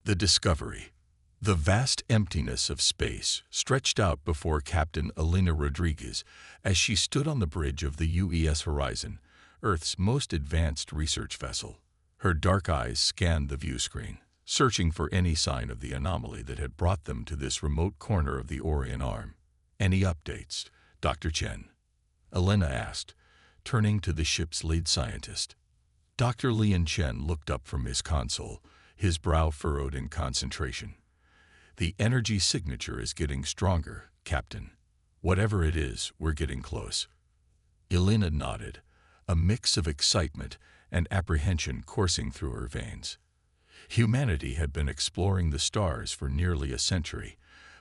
The discovery. The vast emptiness of space stretched out before Captain Elena Rodriguez as she stood on the bridge of the UES Horizon, Earth's most advanced research vessel. Her dark eyes scanned the viewscreen, searching for any sign of the anomaly that had brought them to this remote corner of the Orion Arm. "Any updates, Dr. Chen?" Elena asked, turning to the ship's lead scientist. Dr. Lian Chen looked up from his console, his brow furrowed in concentration. "The energy signature is getting stronger, Captain. Whatever it is, we're getting close." Elena nodded, a mix of excitement and apprehension coursing through her veins. Humanity had been exploring the stars for nearly a century,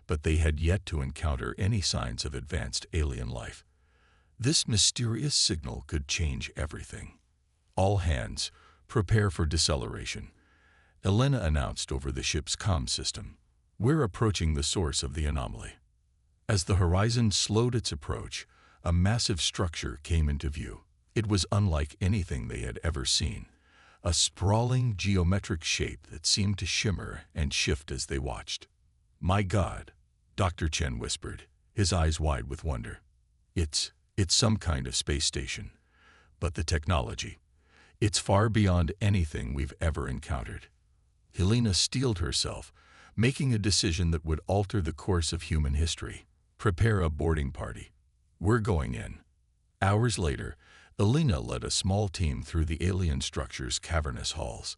but they had yet to encounter any signs of advanced alien life. This mysterious signal could change everything. "All hands, prepare for deceleration," Elena announced over the ship's comm system. "We're approaching the source of the anomaly." As the horizon slowed its approach, a massive structure came into view. It was unlike anything they had ever seen, a sprawling geometric shape that seemed to shimmer and shift as they watched. "My God," Dr. Chen whispered, his eyes wide with wonder. It's some kind of space station. But the technology, it's far beyond anything we've ever encountered." Helena steeled herself, making a decision that would alter the course of human history. "Prepare a boarding party. We're going in." Hours later, Elena led a small team through the alien structure's cavernous halls.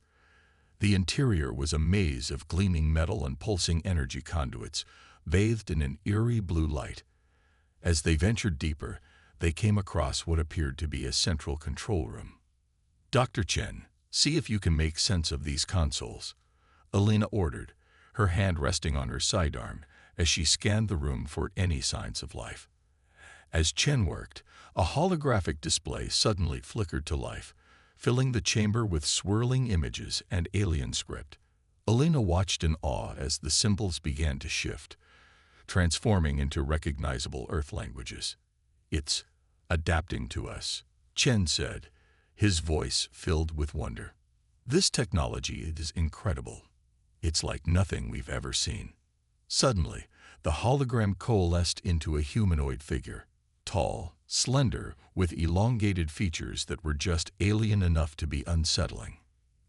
The interior was a maze of gleaming metal and pulsing energy conduits, bathed in an eerie blue light. As they ventured deeper, they came across what appeared to be a central control room. "Dr. Chen, see if you can make sense of these consoles," Elena ordered, her hand resting on her sidearm as she scanned the room for any signs of life. As Chen worked, a holographic display suddenly flickered to life, filling the chamber with swirling images and alien script. Elena watched in awe as the symbols began to shift, transforming into recognizable Earth languages. "It's adapting to us," Chen said, his voice filled with wonder. "This technology is incredible. It's like nothing we've ever seen." Suddenly, the hologram coalesced into a humanoid figure, tall, slender, with elongated features that were just alien enough to be unsettling.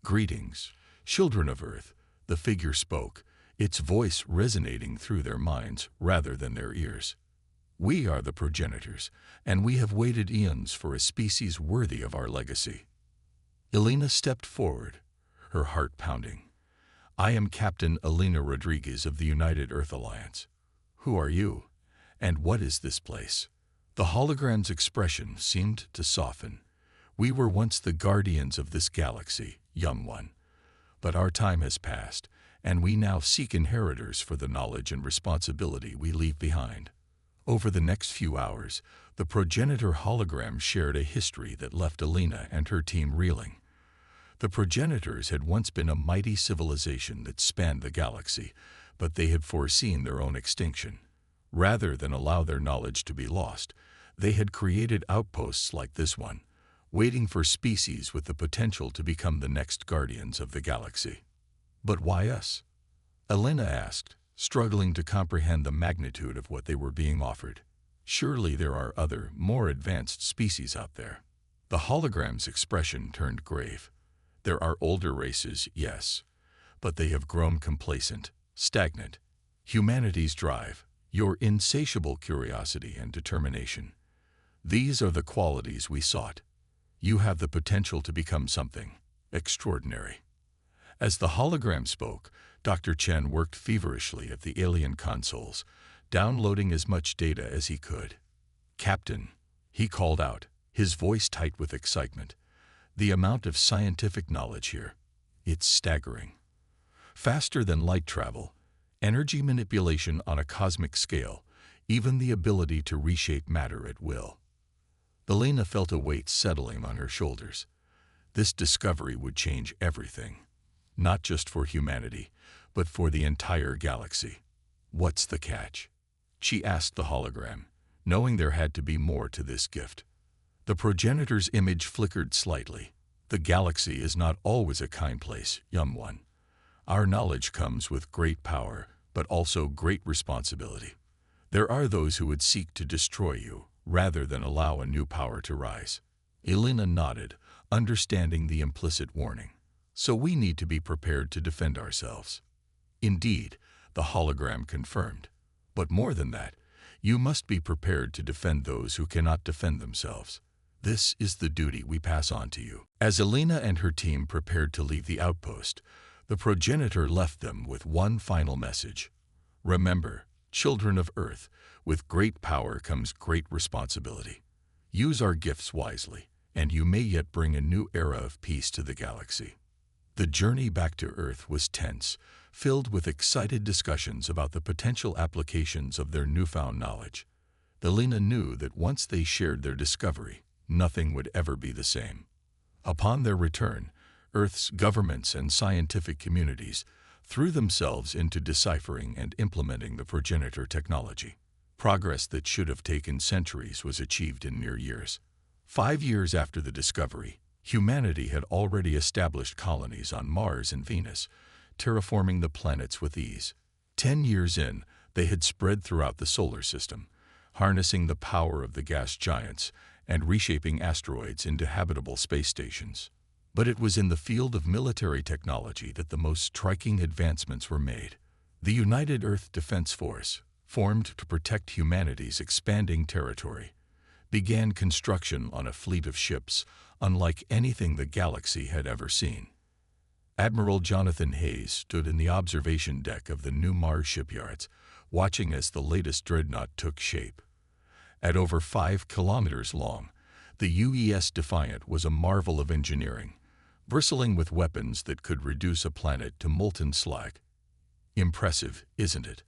"Greetings, children of Earth," the figure spoke, its voice resonating through their minds rather than their ears. "We are the progenitors, and we have waited eons for a species worthy of our legacy." Elena stepped forward, her heart pounding. "I am Captain Elena Rodriguez of the United Earth Alliance. Who are you? And what is this place?" The hologram's expression seemed to soften. "We were once the guardians of this galaxy, young one. But our time has passed, and we now seek inheritors for the knowledge and responsibility we leave behind." Over the next few hours, the progenitor hologram shared a history that left Elena and her team reeling. The progenitors had once been a mighty civilization that spanned the galaxy, but they had foreseen their own extinction. Rather than allow their knowledge to be lost, they had created outposts like this one, waiting for species with the potential to become the next guardians of the galaxy. "But why us?" Elena asked, struggling to comprehend the magnitude of what they were being offered. "Surely there are other, more advanced species out there." The hologram's expression turned grave. "There are older races, yes, but they have grown complacent, stagnant. Humanity's drive, your insatiable curiosity and determination, these are the qualities we sought. You have the potential to become something extraordinary." As the hologram spoke, Dr. Chen worked feverishly at the alien consoles, downloading as much data as he could. "Captain," he called out, his voice tight with excitement, "the amount of scientific knowledge here, it's staggering. Faster than light travel, energy manipulation on a cosmic scale, even the ability to reshape matter at will." Elena felt a weight settling on her shoulders. This discovery would change everything, not just for humanity, but for the entire galaxy. "What's the catch?" she asked the hologram, knowing there had to be more to this gift. The progenitor's image flickered slightly. "The galaxy is not always a kind place, young one. Our knowledge comes with great power, but also great responsibility. There are those who would seek to destroy you, rather than allow a new power to rise. Elena nodded, understanding the implicit warning. So we need to be prepared to defend ourselves. Indeed, the hologram confirmed. But more than that, you must be prepared to defend those who cannot defend themselves. This is the duty we pass on to you. As Elena and her team prepared to leave the outpost, the progenitor left them with one final message. Remember, children of Earth, with great power comes great responsibility. Use our gifts wisely, and you may yet bring a new era of peace to the galaxy. The journey back to Earth was tense, filled with excited discussions about the potential applications of their newfound knowledge. Elena knew that once they shared their discovery, nothing would ever be the same. Upon their return, Earth's governments and scientific communities threw themselves into deciphering and implementing the progenitor technology. Progress that should have taken centuries was achieved in mere years. 5 years after the discovery, humanity had already established colonies on Mars and Venus, terraforming the planets with ease. 10 years in, they had spread throughout the solar system, harnessing the power of the gas giants and reshaping asteroids into habitable space stations. But it was in the field of military technology that the most striking advancements were made. The United Earth Defense Force, formed to protect humanity's expanding territory, began construction on a fleet of ships unlike anything the galaxy had ever seen. Admiral Jonathan Hayes stood in the observation deck of the new Mars shipyards, watching as the latest dreadnought took shape. At over 5 kilometers long, the UES Defiant was a marvel of engineering, bristling with weapons that could reduce a planet to molten slag. Impressive, isn't it?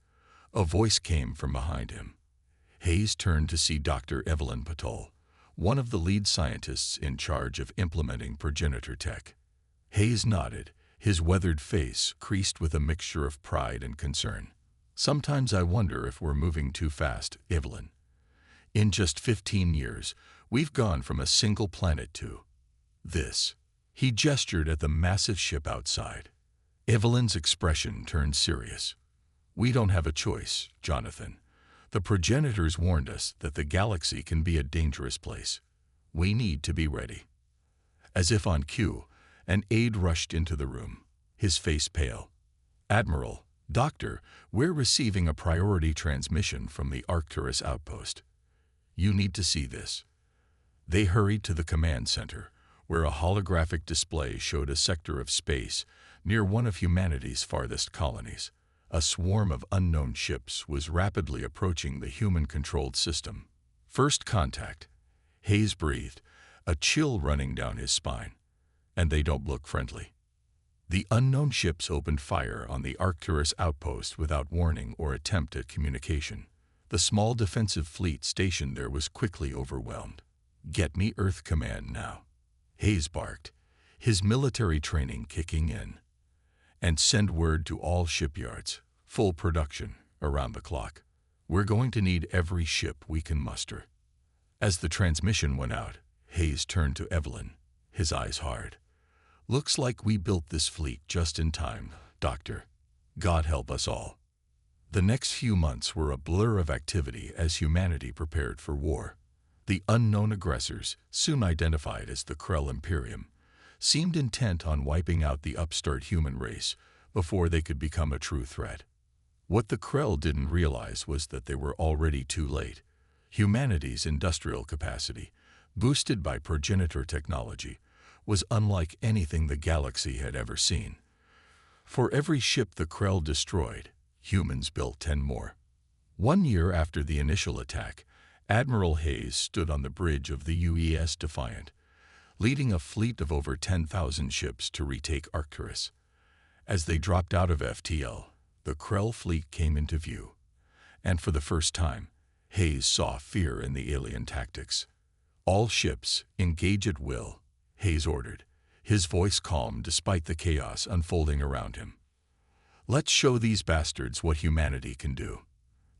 A voice came from behind him. Hayes turned to see Dr. Evelyn Patel, one of the lead scientists in charge of implementing progenitor tech. Hayes nodded, his weathered face creased with a mixture of pride and concern. Sometimes I wonder if we're moving too fast, Evelyn. In just 15 years, we've gone from a single planet to this. He gestured at the massive ship outside. Evelyn's expression turned serious. We don't have a choice, Jonathan. The progenitors warned us that the galaxy can be a dangerous place. We need to be ready. As if on cue, an aide rushed into the room, his face pale. Admiral, Doctor, we're receiving a priority transmission from the Arcturus outpost. You need to see this. They hurried to the command center, where a holographic display showed a sector of space near one of humanity's farthest colonies. A swarm of unknown ships was rapidly approaching the human-controlled system. First contact. Hayes breathed, a chill running down his spine. And they don't look friendly. The unknown ships opened fire on the Arcturus outpost without warning or attempt at communication. The small defensive fleet stationed there was quickly overwhelmed. Get me Earth Command now. Hayes barked, his military training kicking in. And send word to all shipyards, full production, around the clock. We're going to need every ship we can muster. As the transmission went out, Hayes turned to Evelyn, his eyes hard. Looks like we built this fleet just in time, Doctor. God help us all. The next few months were a blur of activity as humanity prepared for war. The unknown aggressors, soon identified as the Krell Imperium, seemed intent on wiping out the upstart human race before they could become a true threat. What the Krell didn't realize was that they were already too late. Humanity's industrial capacity, boosted by progenitor technology, was unlike anything the galaxy had ever seen. For every ship the Krell destroyed, humans built 10 more. 1 year after the initial attack, Admiral Hayes stood on the bridge of the UES Defiant, leading a fleet of over 10,000 ships to retake Arcturus. As they dropped out of FTL, the Krell fleet came into view, and for the first time, Hayes saw fear in the alien tactics. All ships, engage at will, Hayes ordered, his voice calm despite the chaos unfolding around him. Let's show these bastards what humanity can do.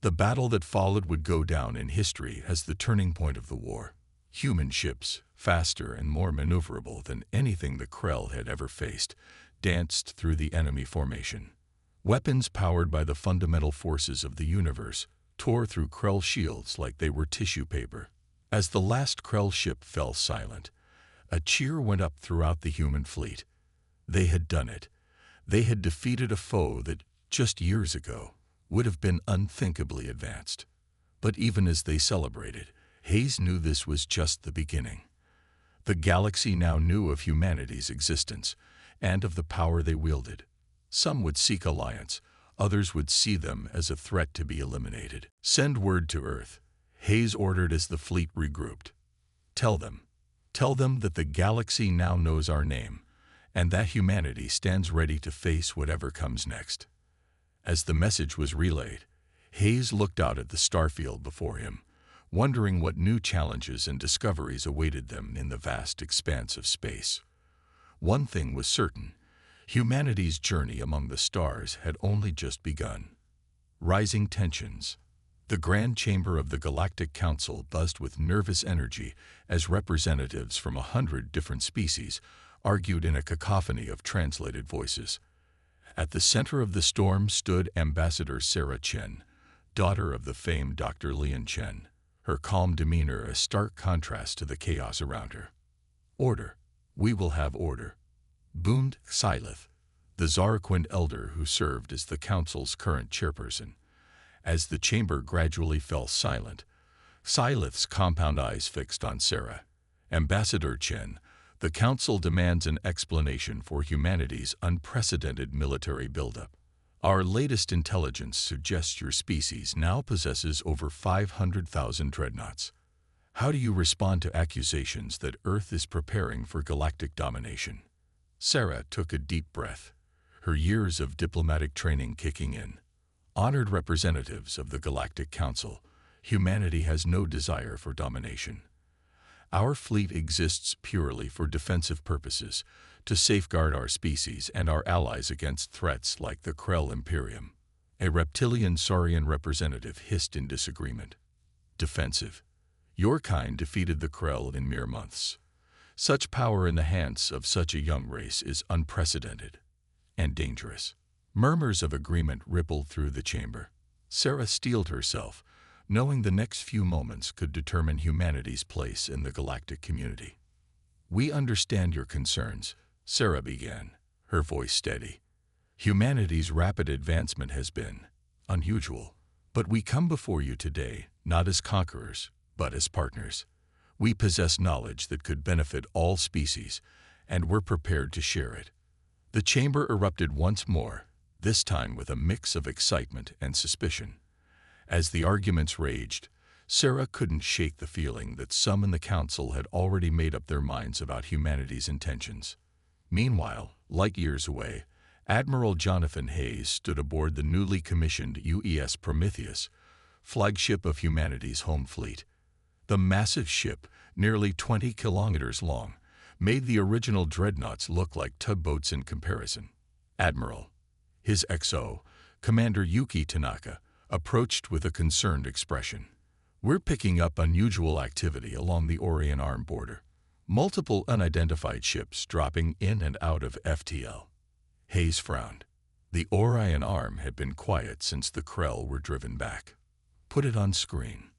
The battle that followed would go down in history as the turning point of the war. Human ships, faster and more maneuverable than anything the Krell had ever faced, danced through the enemy formation. Weapons powered by the fundamental forces of the universe tore through Krell shields like they were tissue paper. As the last Krell ship fell silent, a cheer went up throughout the human fleet. They had done it. They had defeated a foe that, just years ago, would have been unthinkably advanced. But even as they celebrated, Hayes knew this was just the beginning. The galaxy now knew of humanity's existence and of the power they wielded. Some would seek alliance, others would see them as a threat to be eliminated. "Send word to Earth," Hayes ordered as the fleet regrouped. Tell them that the galaxy now knows our name, and that humanity stands ready to face whatever comes next." As the message was relayed, Hayes looked out at the starfield before him, wondering what new challenges and discoveries awaited them in the vast expanse of space. One thing was certain: humanity's journey among the stars had only just begun. Rising tensions. The Grand Chamber of the Galactic Council buzzed with nervous energy as representatives from 100 different species argued in a cacophony of translated voices. At the center of the storm stood Ambassador Sarah Chen, daughter of the famed Dr. Lian Chen, her calm demeanor a stark contrast to the chaos around her. "Order. We will have order," boomed Sylith, the Zaraquin elder who served as the council's current chairperson. As the chamber gradually fell silent, Sylith's compound eyes fixed on Sarah. "Ambassador Chen, the council demands an explanation for humanity's unprecedented military buildup. Our latest intelligence suggests your species now possesses over 500,000 dreadnoughts. How do you respond to accusations that Earth is preparing for galactic domination?" Sarah took a deep breath, her years of diplomatic training kicking in. "Honored representatives of the Galactic Council, humanity has no desire for domination. Our fleet exists purely for defensive purposes, to safeguard our species and our allies against threats like the Krell Imperium." A reptilian Saurian representative hissed in disagreement. "Defensive? Your kind defeated the Krell in mere months. Such power in the hands of such a young race is unprecedented and dangerous." Murmurs of agreement rippled through the chamber. Sarah steeled herself, knowing the next few moments could determine humanity's place in the galactic community. "We understand your concerns," Sarah began, her voice steady. "Humanity's rapid advancement has been unusual, but we come before you today not as conquerors, but as partners. We possess knowledge that could benefit all species, and we're prepared to share it." The chamber erupted once more, this time with a mix of excitement and suspicion. As the arguments raged, Sarah couldn't shake the feeling that some in the council had already made up their minds about humanity's intentions. Meanwhile, light years away, Admiral Jonathan Hayes stood aboard the newly commissioned UES Prometheus, flagship of humanity's home fleet. The massive ship, nearly 20 kilometers long, made the original Dreadnoughts look like tugboats in comparison. Admiral, his XO, Commander Yuki Tanaka, approached with a concerned expression. "We're picking up unusual activity along the Orion Arm border. Multiple unidentified ships dropping in and out of FTL." Hayes frowned. The Orion Arm had been quiet since the Krell were driven back. "Put it on screen."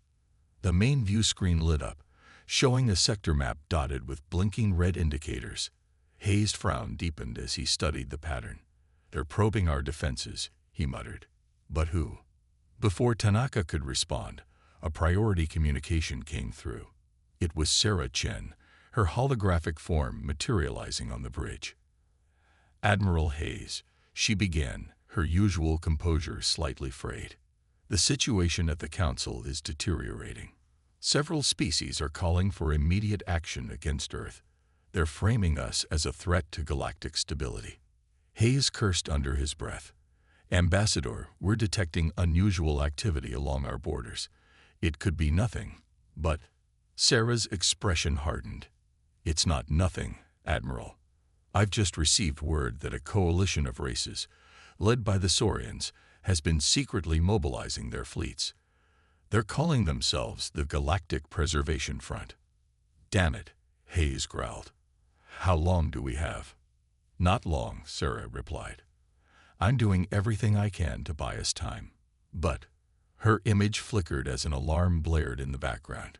The main view screen lit up, showing a sector map dotted with blinking red indicators. Hayes' frown deepened as he studied the pattern. "They're probing our defenses," he muttered. "But who?" Before Tanaka could respond, a priority communication came through. It was Sarah Chen, her holographic form materializing on the bridge. "Admiral Hayes," she began, her usual composure slightly frayed. "The situation at the Council is deteriorating. Several species are calling for immediate action against Earth. They're framing us as a threat to galactic stability." Hayes cursed under his breath. "Ambassador, we're detecting unusual activity along our borders. It could be nothing, but..." Sarah's expression hardened. "It's not nothing, Admiral. I've just received word that a coalition of races, led by the Saurians, has been secretly mobilizing their fleets. They're calling themselves the Galactic Preservation Front." "Damn it," Hayes growled. "How long do we have?" Not long, Sarah replied. I'm doing everything I can to buy us time. But her image flickered as an alarm blared in the background.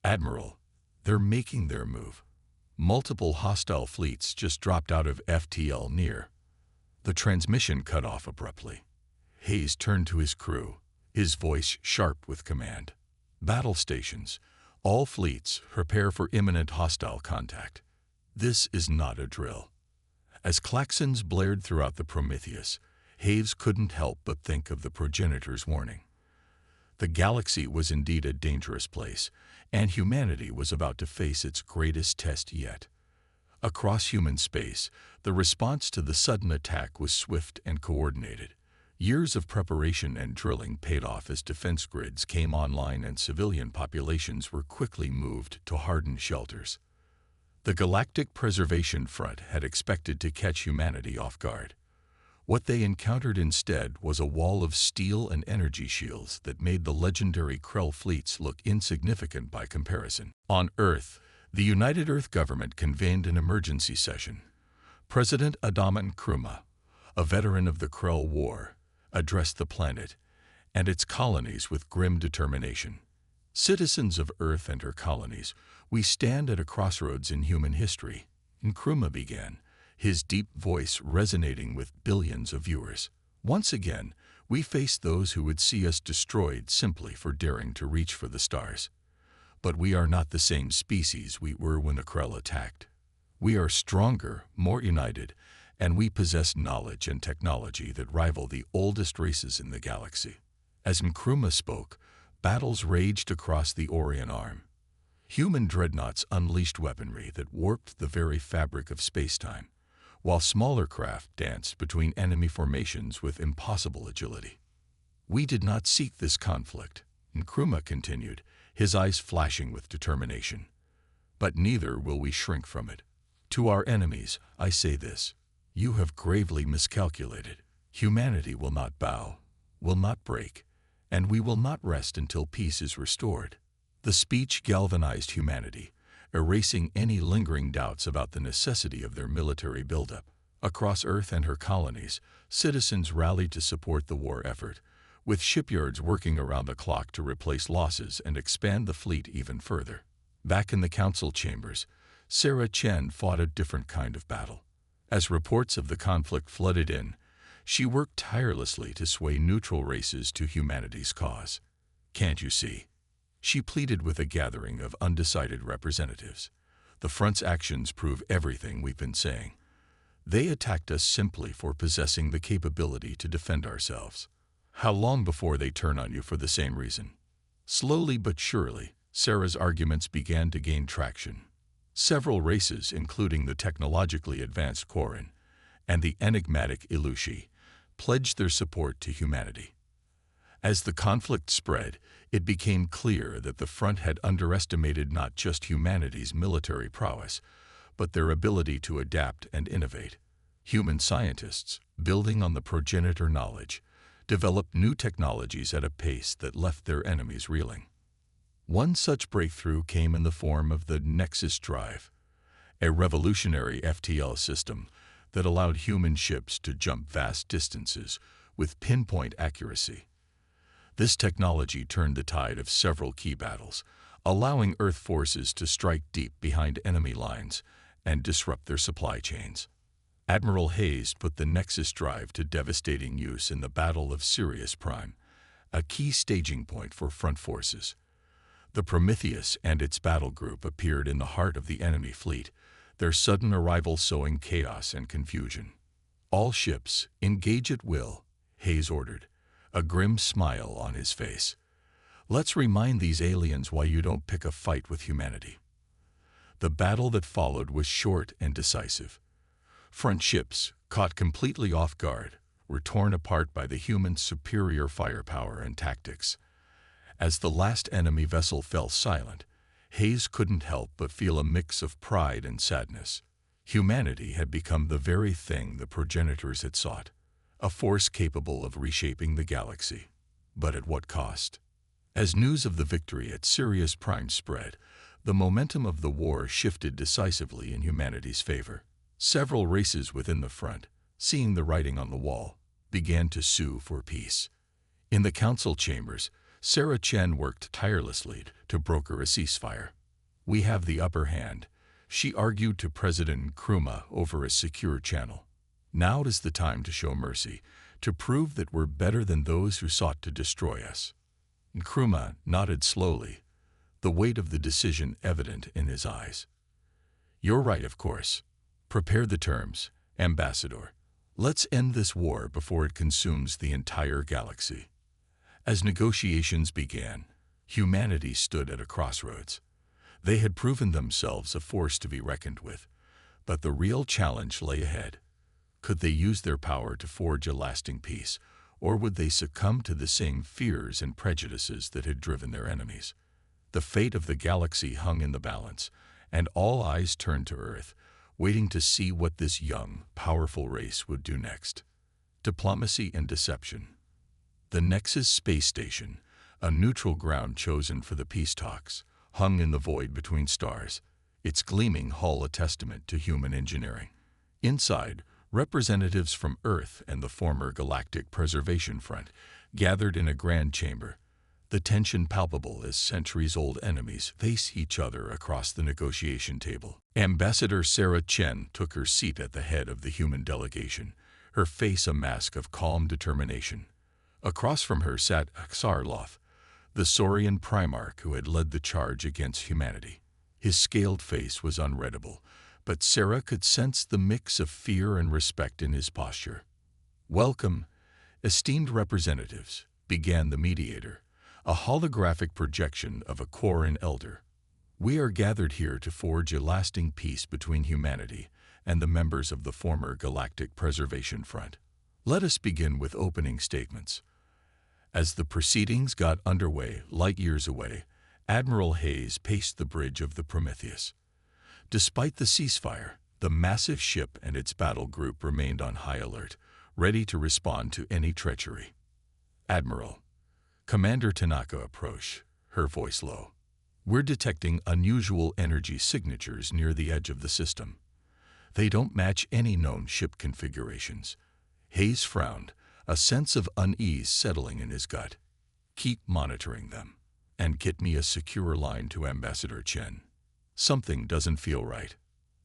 Admiral, they're making their move. Multiple hostile fleets just dropped out of FTL near. The transmission cut off abruptly. Hayes turned to his crew, his voice sharp with command. Battle stations, all fleets, prepare for imminent hostile contact. This is not a drill. As klaxons blared throughout the Prometheus, Hayes couldn't help but think of the progenitor's warning. The galaxy was indeed a dangerous place, and humanity was about to face its greatest test yet. Across human space, the response to the sudden attack was swift and coordinated. Years of preparation and drilling paid off as defense grids came online and civilian populations were quickly moved to hardened shelters. The Galactic Preservation Front had expected to catch humanity off guard. What they encountered instead was a wall of steel and energy shields that made the legendary Krell fleets look insignificant by comparison. On Earth, the United Earth government convened an emergency session. President Adama Nkrumah, a veteran of the Krell War, addressed the planet and its colonies with grim determination. Citizens of Earth and her colonies, we stand at a crossroads in human history, Nkrumah began, his deep voice resonating with billions of viewers. Once again, we face those who would see us destroyed simply for daring to reach for the stars. But we are not the same species we were when the Krell attacked. We are stronger, more united, and we possess knowledge and technology that rival the oldest races in the galaxy. As Nkrumah spoke, battles raged across the Orion Arm. Human dreadnoughts unleashed weaponry that warped the very fabric of spacetime, while smaller craft danced between enemy formations with impossible agility. We did not seek this conflict, Nkrumah continued, his eyes flashing with determination. But neither will we shrink from it. To our enemies, I say this: you have gravely miscalculated. Humanity will not bow, will not break, and we will not rest until peace is restored. The speech galvanized humanity, erasing any lingering doubts about the necessity of their military buildup. Across Earth and her colonies, citizens rallied to support the war effort, with shipyards working around the clock to replace losses and expand the fleet even further. Back in the council chambers, Sarah Chen fought a different kind of battle. As reports of the conflict flooded in, she worked tirelessly to sway neutral races to humanity's cause. Can't you see? She pleaded with a gathering of undecided representatives. The front's actions prove everything we've been saying. They attacked us simply for possessing the capability to defend ourselves. How long before they turn on you for the same reason? Slowly but surely, Sarah's arguments began to gain traction. Several races, including the technologically advanced Quarren and the enigmatic Ilushi, pledged their support to humanity. As the conflict spread, it became clear that the front had underestimated not just humanity's military prowess, but their ability to adapt and innovate. Human scientists, building on the progenitor knowledge, developed new technologies at a pace that left their enemies reeling. One such breakthrough came in the form of the Nexus Drive, a revolutionary FTL system that allowed human ships to jump vast distances with pinpoint accuracy. This technology turned the tide of several key battles, allowing Earth forces to strike deep behind enemy lines and disrupt their supply chains. Admiral Hayes put the Nexus Drive to devastating use in the Battle of Sirius Prime, a key staging point for front forces. The Prometheus and its battle group appeared in the heart of the enemy fleet, their sudden arrival sowing chaos and confusion. All ships, engage at will, Hayes ordered, a grim smile on his face. Let's remind these aliens why you don't pick a fight with humanity. The battle that followed was short and decisive. Front ships, caught completely off guard, were torn apart by the humans' superior firepower and tactics. As the last enemy vessel fell silent, Hayes couldn't help but feel a mix of pride and sadness. Humanity had become the very thing the progenitors had sought, a force capable of reshaping the galaxy. But at what cost? As news of the victory at Sirius Prime spread, the momentum of the war shifted decisively in humanity's favor. Several races within the front, seeing the writing on the wall, began to sue for peace. In the council chambers, Sarah Chen worked tirelessly to broker a ceasefire. "We have the upper hand," she argued to President Nkrumah over a secure channel. "Now is the time to show mercy, to prove that we're better than those who sought to destroy us." Nkrumah nodded slowly, the weight of the decision evident in his eyes. "You're right, of course. Prepare the terms, Ambassador. Let's end this war before it consumes the entire galaxy." As negotiations began, humanity stood at a crossroads. They had proven themselves a force to be reckoned with, but the real challenge lay ahead. Could they use their power to forge a lasting peace, or would they succumb to the same fears and prejudices that had driven their enemies? The fate of the galaxy hung in the balance, and all eyes turned to Earth, waiting to see what this young, powerful race would do next. Diplomacy and deception. The Nexus space station, a neutral ground chosen for the peace talks, hung in the void between stars, its gleaming hull a testament to human engineering. Inside, representatives from Earth and the former Galactic Preservation Front gathered in a grand chamber, the tension palpable as centuries-old enemies face each other across the negotiation table. Ambassador Sarah Chen took her seat at the head of the human delegation, her face a mask of calm determination. Across from her sat Axarloth, the Saurian Primarch who had led the charge against humanity. His scaled face was unreadable, but Sarah could sense the mix of fear and respect in his posture. "Welcome, esteemed representatives," began the mediator, a holographic projection of a Quarren elder. "We are gathered here to forge a lasting peace between humanity and the members of the former Galactic Preservation Front. Let us begin with opening statements." As the proceedings got underway, light years away, Admiral Hayes paced the bridge of the Prometheus. Despite the ceasefire, the massive ship and its battle group remained on high alert, ready to respond to any treachery. "Admiral," Commander Tanaka approached, her voice low. "We're detecting unusual energy signatures near the edge of the system. They don't match any known ship configurations." Hayes frowned, a sense of unease settling in his gut. "Keep monitoring them, and get me a secure line to Ambassador Chen. Something doesn't feel right."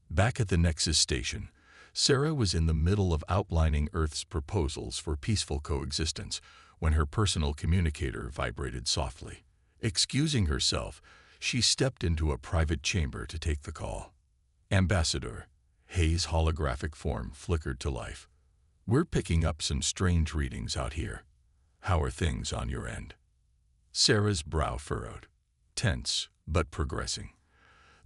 Back at the Nexus station, Sarah was in the middle of outlining Earth's proposals for peaceful coexistence when her personal communicator vibrated softly. Excusing herself, she stepped into a private chamber to take the call. "Ambassador," Hayes' holographic form flickered to life. "We're picking up some strange readings out here. How are things on your end?" Sarah's brow furrowed, tense but progressing.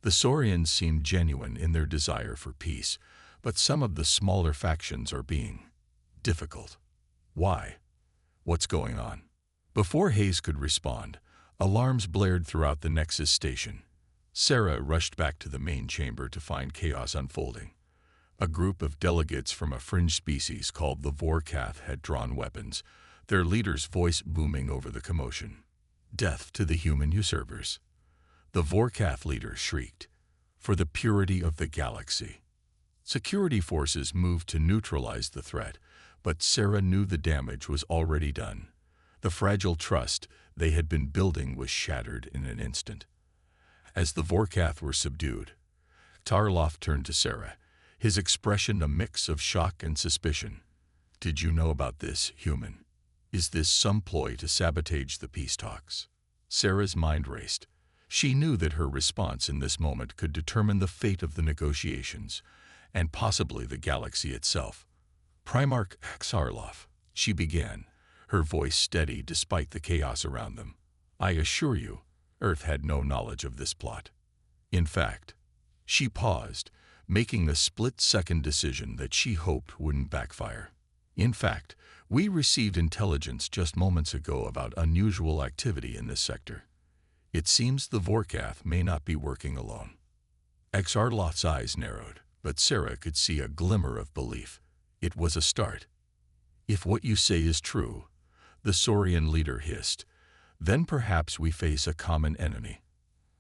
The Saurians seemed genuine in their desire for peace, but some of the smaller factions are being difficult. "Why? What's going on?" Before Hayes could respond, alarms blared throughout the Nexus station. Sarah rushed back to the main chamber to find chaos unfolding. A group of delegates from a fringe species called the Vorkath had drawn weapons, their leader's voice booming over the commotion. "Death to the human usurpers." The Vorkath leader shrieked, "For the purity of the galaxy." Security forces moved to neutralize the threat, but Sarah knew the damage was already done. The fragile trust they had been building was shattered in an instant. As the Vorkath were subdued, Tarloff turned to Sarah, his expression a mix of shock and suspicion. "Did you know about this, human? Is this some ploy to sabotage the peace talks?" Sarah's mind raced. She knew that her response in this moment could determine the fate of the negotiations, and possibly the galaxy itself. "Primarch Axarloff," she began, her voice steady despite the chaos around them. "I assure you, Earth had no knowledge of this plot. In fact," she paused, making a split-second decision that she hoped wouldn't backfire. "In fact, we received intelligence just moments ago about unusual activity in this sector. It seems the Vorkath may not be working alone." Axarloth's eyes narrowed, but Sarah could see a glimmer of belief. It was a start. "If what you say is true," the Saurian leader hissed, "then perhaps we face a common enemy.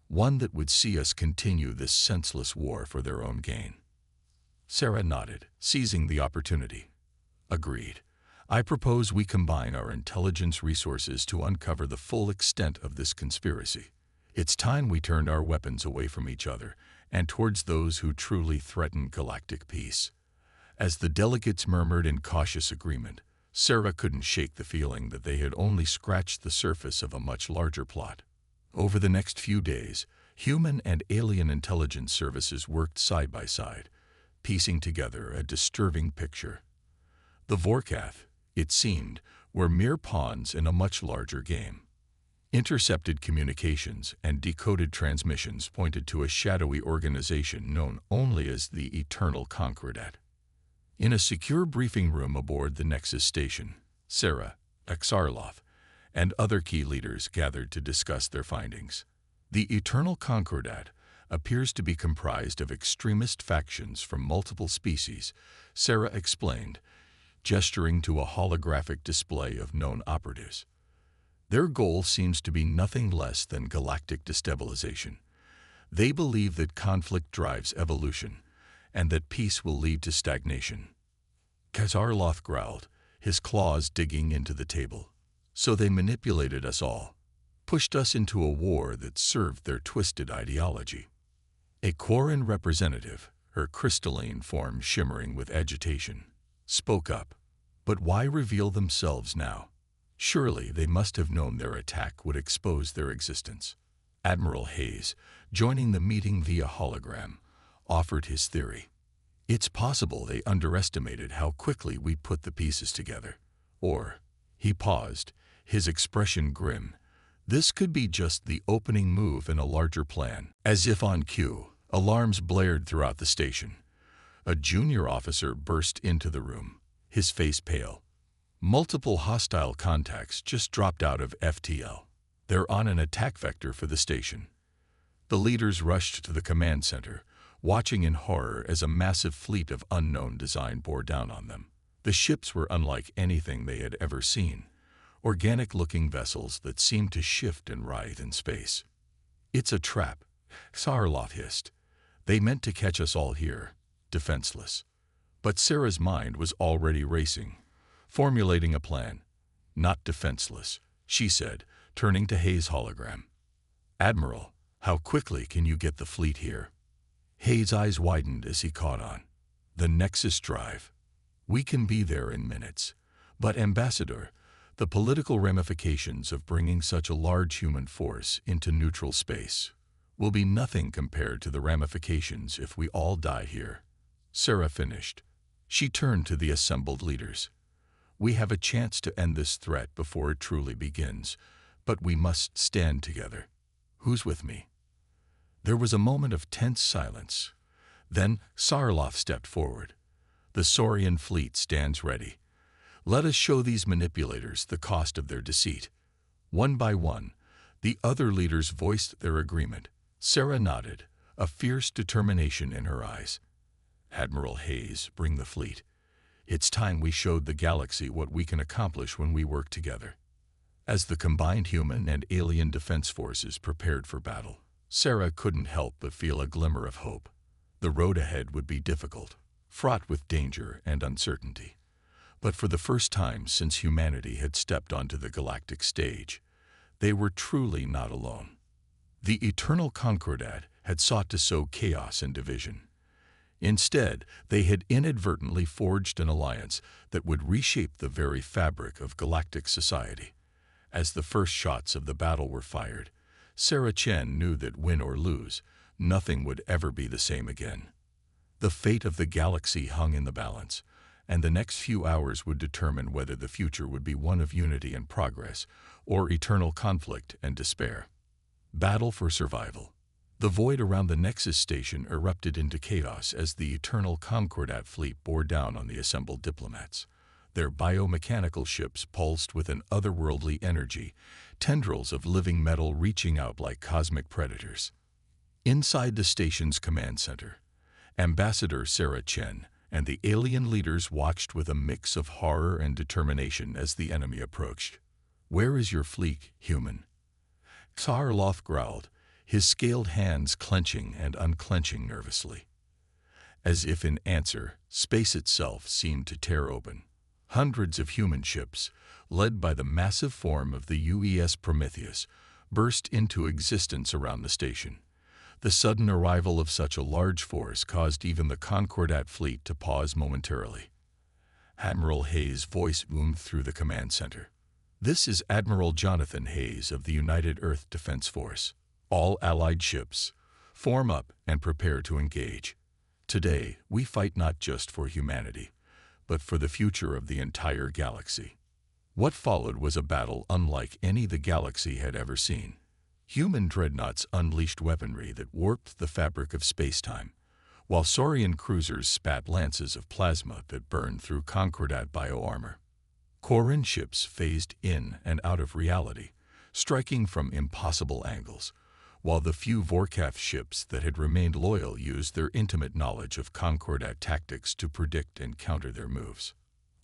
One that would see us continue this senseless war for their own gain." Sarah nodded, seizing the opportunity. Agreed. I propose we combine our intelligence resources to uncover the full extent of this conspiracy. It's time we turned our weapons away from each other and towards those who truly threaten galactic peace. As the delegates murmured in cautious agreement, Sarah couldn't shake the feeling that they had only scratched the surface of a much larger plot. Over the next few days, human and alien intelligence services worked side by side, piecing together a disturbing picture. The Vorkath, it seemed, were mere pawns in a much larger game. Intercepted communications and decoded transmissions pointed to a shadowy organization known only as the Eternal Concordat. In a secure briefing room aboard the Nexus station, Sarah, Xarloth, and other key leaders gathered to discuss their findings. The Eternal Concordat appears to be comprised of extremist factions from multiple species, Sarah explained, gesturing to a holographic display of known operatives. Their goal seems to be nothing less than galactic destabilization. They believe that conflict drives evolution, and that peace will lead to stagnation. Xarloth growled, his claws digging into the table. So they manipulated us all, pushed us into a war that served their twisted ideology. A Quarren representative, her crystalline form shimmering with agitation, spoke up. But why reveal themselves now? Surely they must have known their attack would expose their existence. Admiral Hayes, joining the meeting via hologram, offered his theory. It's possible they underestimated how quickly we'd put the pieces together. Or, he paused, his expression grim, this could be just the opening move in a larger plan. As if on cue, alarms blared throughout the station. A junior officer burst into the room, his face pale. Multiple hostile contacts just dropped out of FTL. They're on an attack vector for the station. The leaders rushed to the command center, watching in horror as a massive fleet of unknown design bore down on them. The ships were unlike anything they had ever seen, organic-looking vessels that seemed to shift and writhe in space. It's a trap, Xarloth hissed. They meant to catch us all here, defenseless. But Sarah's mind was already racing, formulating a plan. Not defenseless, she said, turning to Hayes' hologram. Admiral, how quickly can you get the fleet here? Hayes' eyes widened as he caught on. The Nexus drive. We can be there in minutes. But Ambassador, the political ramifications of bringing such a large human force into neutral space will be nothing compared to the ramifications if we all die here. Sarah finished. She turned to the assembled leaders. We have a chance to end this threat before it truly begins, but we must stand together. Who's with me? There was a moment of tense silence. Then Xarloth stepped forward. The Saurian fleet stands ready. Let us show these manipulators the cost of their deceit. One by one, the other leaders voiced their agreement. Sarah nodded, a fierce determination in her eyes. Admiral Hayes, bring the fleet. It's time we showed the galaxy what we can accomplish when we work together. As the combined human and alien defense forces prepared for battle, Sarah couldn't help but feel a glimmer of hope. The road ahead would be difficult, fraught with danger and uncertainty. But for the first time since humanity had stepped onto the galactic stage, they were truly not alone. The Eternal Concordat had sought to sow chaos and division. Instead, they had inadvertently forged an alliance that would reshape the very fabric of galactic society. As the first shots of the battle were fired, Sarah Chen knew that win or lose, nothing would ever be the same again. The fate of the galaxy hung in the balance, and the next few hours would determine whether the future would be one of unity and progress, or eternal conflict and despair. Battle for survival. The void around the Nexus station erupted into chaos as the Eternal Concordat fleet bore down on the assembled diplomats. Their biomechanical ships pulsed with an otherworldly energy, tendrils of living metal reaching out like cosmic predators. Inside the station's command center, Ambassador Sarah Chen and the alien leaders watched with a mix of horror and determination as the enemy approached. Where is your fleet, human? Xarloth growled, his scaled hands clenching and unclenching nervously. As if in answer, space itself seemed to tear open. Hundreds of human ships, led by the massive form of the UES Prometheus, burst into existence around the station. The sudden arrival of such a large force caused even the Concordat fleet to pause momentarily. Admiral Hayes' voice boomed through the command center. "This is Admiral Jonathan Hayes of the United Earth Defense Force. All Allied ships, form up and prepare to engage. Today, we fight not just for humanity, but for the future of the entire galaxy." What followed was a battle unlike any the galaxy had ever seen. Human dreadnoughts unleashed weaponry that warped the fabric of space-time, while Saurian cruisers spat lances of plasma that burned through Concordat bioarmor. Quarren ships phased in and out of reality, striking from impossible angles, while the few Vorkath ships that had remained loyal used their intimate knowledge of Concordat tactics to predict and counter their moves.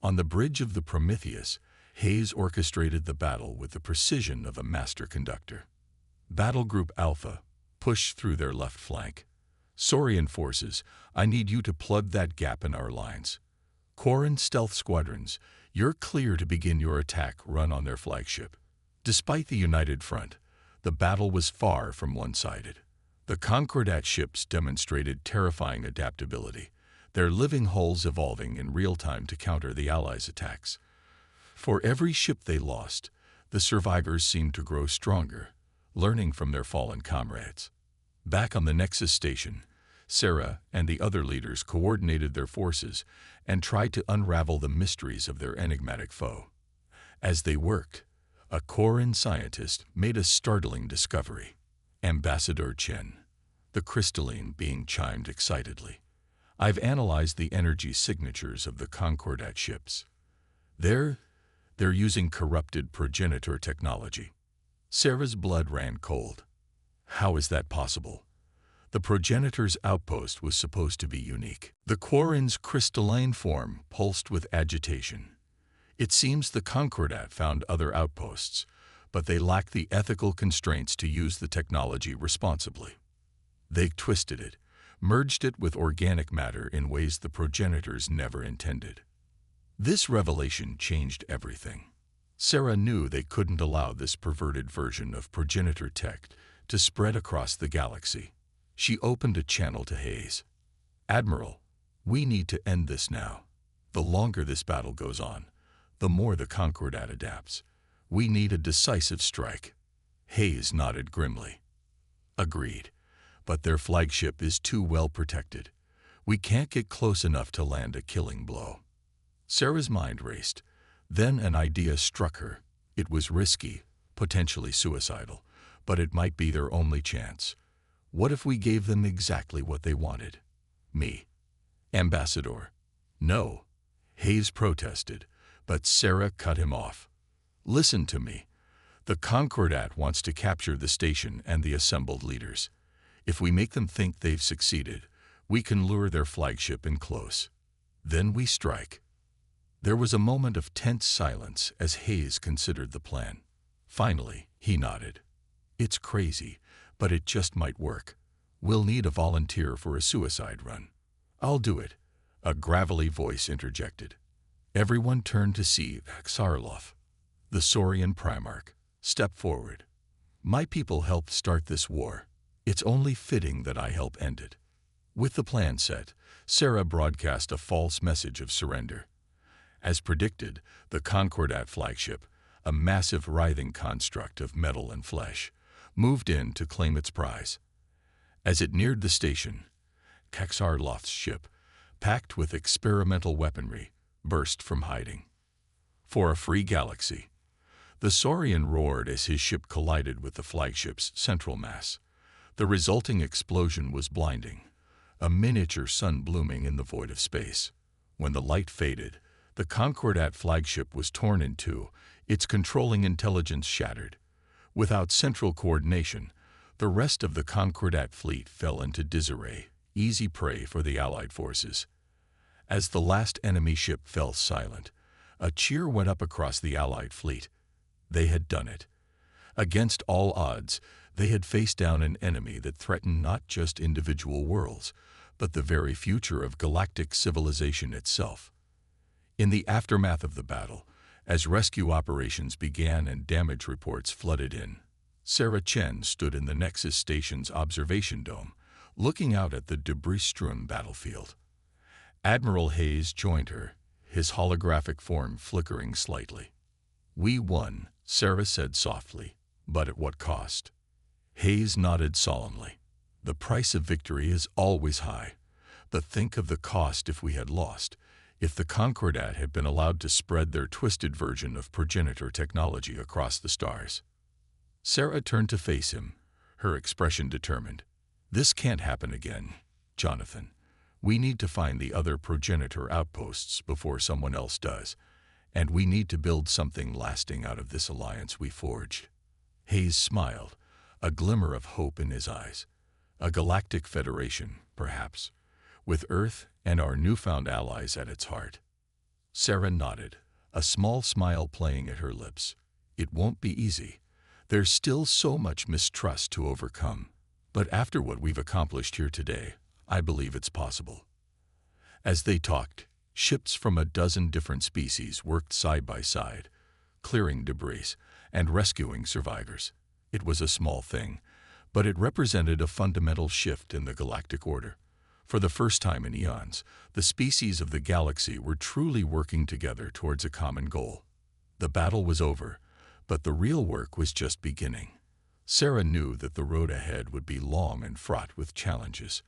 On the bridge of the Prometheus, Hayes orchestrated the battle with the precision of a master conductor. Battle Group Alpha, push through their left flank. Saurian forces, I need you to plug that gap in our lines. Quarren stealth squadrons, you're clear to begin your attack run on their flagship. Despite the united front, the battle was far from one-sided. The Concordat ships demonstrated terrifying adaptability, their living hulls evolving in real time to counter the Allies' attacks. For every ship they lost, the survivors seemed to grow stronger, learning from their fallen comrades. Back on the Nexus station, Sarah and the other leaders coordinated their forces and tried to unravel the mysteries of their enigmatic foe. As they worked, a Quarren scientist made a startling discovery. Ambassador Chen, the crystalline being chimed excitedly. "I've analyzed the energy signatures of the Concordat ships. They're using corrupted progenitor technology." Sarah's blood ran cold. How is that possible? The progenitor's outpost was supposed to be unique. The Quarren's crystalline form pulsed with agitation. It seems the Concordat found other outposts, but they lacked the ethical constraints to use the technology responsibly. They twisted it, merged it with organic matter in ways the progenitors never intended. This revelation changed everything. Sarah knew they couldn't allow this perverted version of progenitor tech to spread across the galaxy. She opened a channel to Hayes. "Admiral, we need to end this now. The longer this battle goes on, the more the Concordat adapts. We need a decisive strike." Hayes nodded grimly. "Agreed, but their flagship is too well protected. We can't get close enough to land a killing blow." Sarah's mind raced. Then an idea struck her. It was risky, potentially suicidal, but it might be their only chance. What if we gave them exactly what they wanted? Me. "Ambassador." "No," Hayes protested, but Sarah cut him off. "Listen to me. The Concordat wants to capture the station and the assembled leaders. If we make them think they've succeeded, we can lure their flagship in close. Then we strike." There was a moment of tense silence as Hayes considered the plan. Finally, he nodded. "It's crazy, but it just might work. We'll need a volunteer for a suicide run." "I'll do it," a gravelly voice interjected. Everyone turned to see Xarlof, the Saurian Primarch, step forward. "My people helped start this war. It's only fitting that I help end it." With the plan set, Sarah broadcast a false message of surrender. As predicted, the Concordat flagship, a massive writhing construct of metal and flesh, moved in to claim its prize. As it neared the station, Xarlof's ship, packed with experimental weaponry, burst from hiding. "For a free galaxy." The Saurian roared as his ship collided with the flagship's central mass. The resulting explosion was blinding, a miniature sun blooming in the void of space. When the light faded, the Concordat flagship was torn in two, its controlling intelligence shattered. Without central coordination, the rest of the Concordat fleet fell into disarray, easy prey for the Allied forces. As the last enemy ship fell silent, a cheer went up across the Allied fleet. They had done it. Against all odds, they had faced down an enemy that threatened not just individual worlds, but the very future of galactic civilization itself. In the aftermath of the battle, as rescue operations began and damage reports flooded in, Sarah Chen stood in the Nexus Station's observation dome, looking out at the debris-strewn battlefield. Admiral Hayes joined her, his holographic form flickering slightly. "We won," Sarah said softly, "but at what cost?" Hayes nodded solemnly. "The price of victory is always high, but think of the cost if we had lost, if the Concordat had been allowed to spread their twisted version of progenitor technology across the stars." Sarah turned to face him, her expression determined. "This can't happen again, Jonathan. We need to find the other progenitor outposts before someone else does, and we need to build something lasting out of this alliance we forged." Hayes smiled, a glimmer of hope in his eyes. "A galactic federation, perhaps, with Earth and our newfound allies at its heart." Sarah nodded, a small smile playing at her lips. "It won't be easy. There's still so much mistrust to overcome. But after what we've accomplished here today, I believe it's possible." As they talked, ships from a dozen different species worked side by side, clearing debris and rescuing survivors. It was a small thing, but it represented a fundamental shift in the galactic order. For the first time in eons, the species of the galaxy were truly working together towards a common goal. The battle was over, but the real work was just beginning. Sarah knew that the road ahead would be long and fraught with challenges,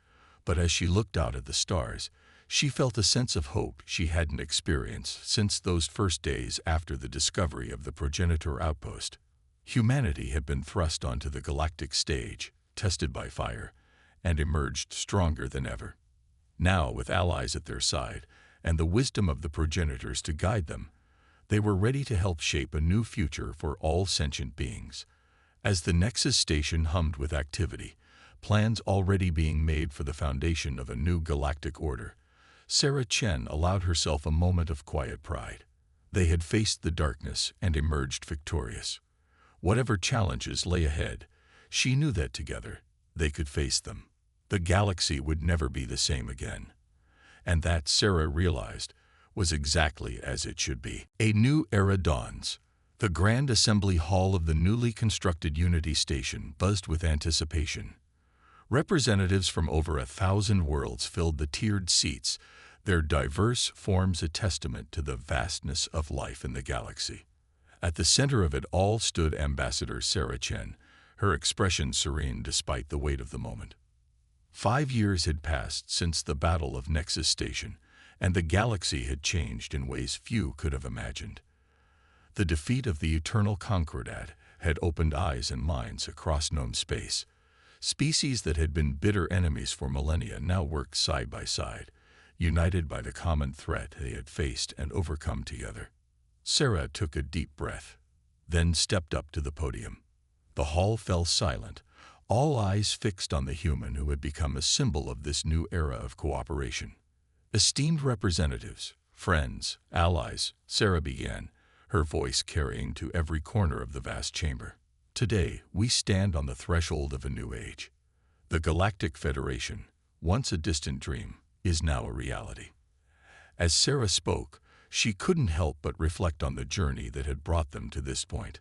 but as she looked out at the stars, she felt a sense of hope she hadn't experienced since those first days after the discovery of the progenitor outpost. Humanity had been thrust onto the galactic stage, tested by fire, and emerged stronger than ever. Now, with allies at their side and the wisdom of the progenitors to guide them, they were ready to help shape a new future for all sentient beings. As the Nexus Station hummed with activity, plans already being made for the foundation of a new galactic order, Sarah Chen allowed herself a moment of quiet pride. They had faced the darkness and emerged victorious. Whatever challenges lay ahead, she knew that together they could face them. The galaxy would never be the same again. And that, Sarah realized, was exactly as it should be. A new era dawns. The Grand Assembly Hall of the newly constructed Unity Station buzzed with anticipation. Representatives from over 1,000 worlds filled the tiered seats, their diverse forms a testament to the vastness of life in the galaxy. At the center of it all stood Ambassador Sarah Chen, her expression serene despite the weight of the moment. 5 years had passed since the Battle of Nexus Station, and the galaxy had changed in ways few could have imagined. The defeat of the Eternal Concordat had opened eyes and minds across known space. Species that had been bitter enemies for millennia now worked side by side, united by the common threat they had faced and overcome together. Sarah took a deep breath, then stepped up to the podium. The hall fell silent, all eyes fixed on the human who had become a symbol of this new era of cooperation. "Esteemed representatives, friends, allies," Sarah began, her voice carrying to every corner of the vast chamber. "Today, we stand on the threshold of a new age. The Galactic Federation, once a distant dream, is now a reality." As Sarah spoke, she couldn't help but reflect on the journey that had brought them to this point.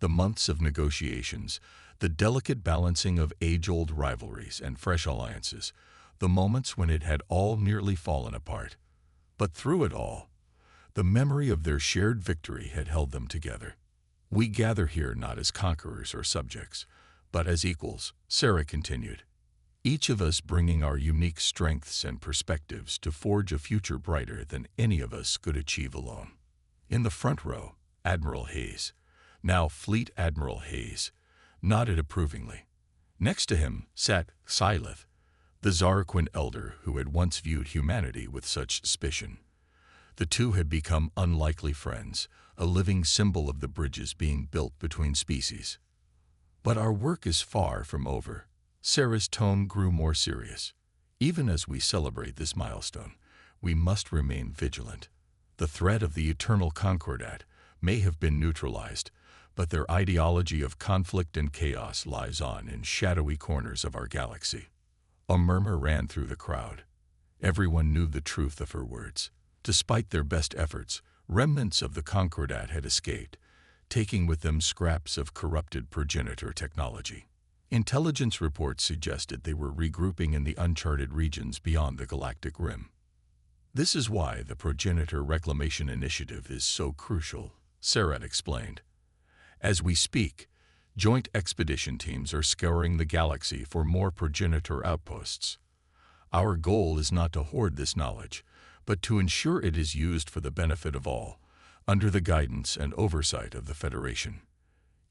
The months of negotiations, the delicate balancing of age-old rivalries and fresh alliances, the moments when it had all nearly fallen apart. But through it all, the memory of their shared victory had held them together. "We gather here not as conquerors or subjects, but as equals," Sarah continued. "Each of us bringing our unique strengths and perspectives to forge a future brighter than any of us could achieve alone." In the front row, Admiral Hayes, now Fleet Admiral Hayes, nodded approvingly. Next to him sat Syleth, the Zarquin elder who had once viewed humanity with such suspicion. The two had become unlikely friends, a living symbol of the bridges being built between species. "But our work is far from over." Sarah's tone grew more serious. "Even as we celebrate this milestone, we must remain vigilant. The threat of the Eternal Concordat may have been neutralized, but their ideology of conflict and chaos lies on in shadowy corners of our galaxy. A murmur ran through the crowd. Everyone knew the truth of her words. Despite their best efforts, remnants of the Concordat had escaped, taking with them scraps of corrupted progenitor technology. Intelligence reports suggested they were regrouping in the uncharted regions beyond the galactic rim. This is why the Progenitor Reclamation Initiative is so crucial, Sarah explained. As we speak, joint expedition teams are scouring the galaxy for more progenitor outposts. Our goal is not to hoard this knowledge, but to ensure it is used for the benefit of all, under the guidance and oversight of the Federation.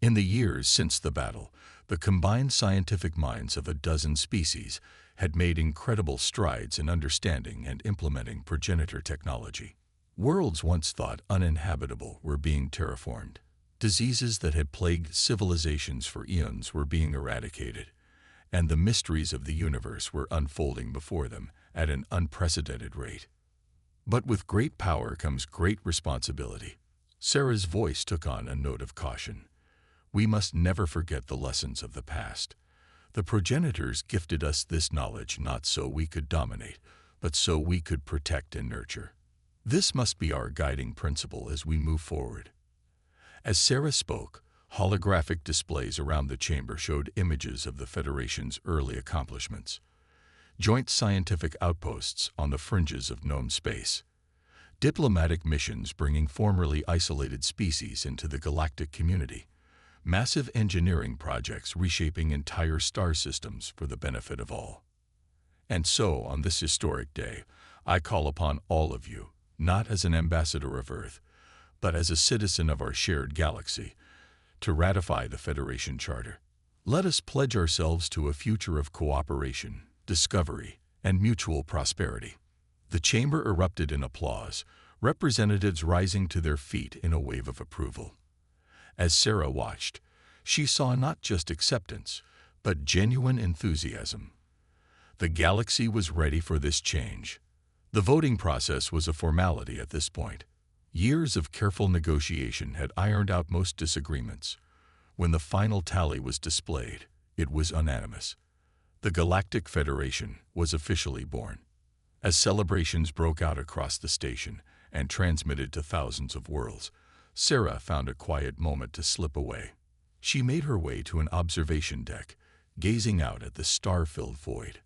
In the years since the battle, the combined scientific minds of a dozen species had made incredible strides in understanding and implementing progenitor technology. Worlds once thought uninhabitable were being terraformed. Diseases that had plagued civilizations for eons were being eradicated, and the mysteries of the universe were unfolding before them at an unprecedented rate. But with great power comes great responsibility. Sarah's voice took on a note of caution. We must never forget the lessons of the past. The progenitors gifted us this knowledge not so we could dominate, but so we could protect and nurture. This must be our guiding principle as we move forward. As Sarah spoke, holographic displays around the chamber showed images of the Federation's early accomplishments. Joint scientific outposts on the fringes of known space. Diplomatic missions bringing formerly isolated species into the galactic community. Massive engineering projects reshaping entire star systems for the benefit of all. And so, on this historic day, I call upon all of you, not as an ambassador of Earth, but as a citizen of our shared galaxy, to ratify the Federation Charter. Let us pledge ourselves to a future of cooperation, discovery, and mutual prosperity. The chamber erupted in applause, representatives rising to their feet in a wave of approval. As Sarah watched, she saw not just acceptance, but genuine enthusiasm. The galaxy was ready for this change. The voting process was a formality at this point. Years of careful negotiation had ironed out most disagreements. When the final tally was displayed, it was unanimous. The Galactic Federation was officially born. As celebrations broke out across the station and transmitted to thousands of worlds, Sarah found a quiet moment to slip away. She made her way to an observation deck, gazing out at the star-filled void.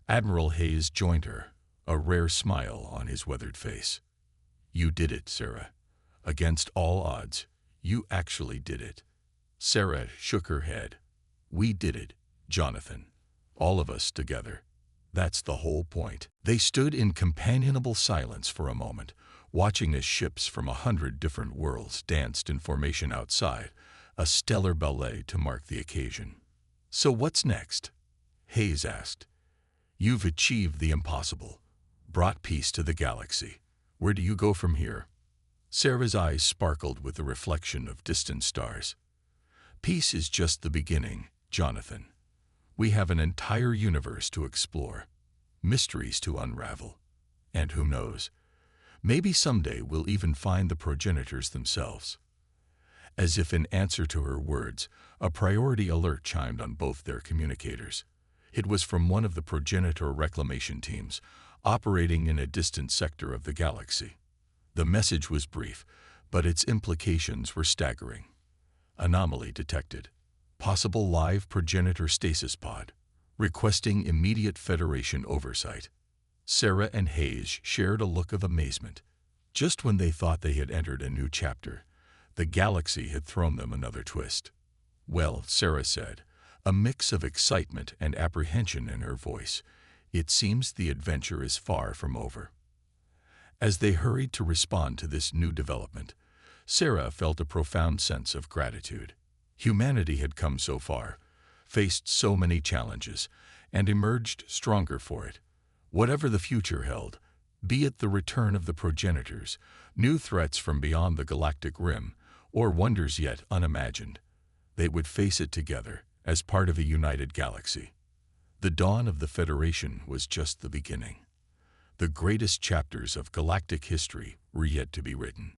Admiral Hayes joined her, a rare smile on his weathered face. You did it, Sarah. Against all odds, you actually did it. Sarah shook her head. We did it, Jonathan. All of us together. That's the whole point. They stood in companionable silence for a moment, watching as ships from 100 different worlds danced in formation outside, a stellar ballet to mark the occasion. So what's next? Hayes asked. You've achieved the impossible, brought peace to the galaxy. Where do you go from here? Sarah's eyes sparkled with the reflection of distant stars. Peace is just the beginning, Jonathan. We have an entire universe to explore, mysteries to unravel, and who knows, maybe someday we'll even find the progenitors themselves. As if in answer to her words, a priority alert chimed on both their communicators. It was from one of the progenitor reclamation teams, operating in a distant sector of the galaxy. The message was brief, but its implications were staggering. Anomaly detected. Possible live progenitor stasis pod. Requesting immediate Federation oversight. Sarah and Hayes shared a look of amazement. Just when they thought they had entered a new chapter, the galaxy had thrown them another twist. Well, Sarah said, a mix of excitement and apprehension in her voice, it seems the adventure is far from over. As they hurried to respond to this new development, Sarah felt a profound sense of gratitude. Humanity had come so far, faced so many challenges, and emerged stronger for it. Whatever the future held, be it the return of the progenitors, new threats from beyond the galactic rim, or wonders yet unimagined, they would face it together as part of a united galaxy. The dawn of the Federation was just the beginning. The greatest chapters of galactic history were yet to be written.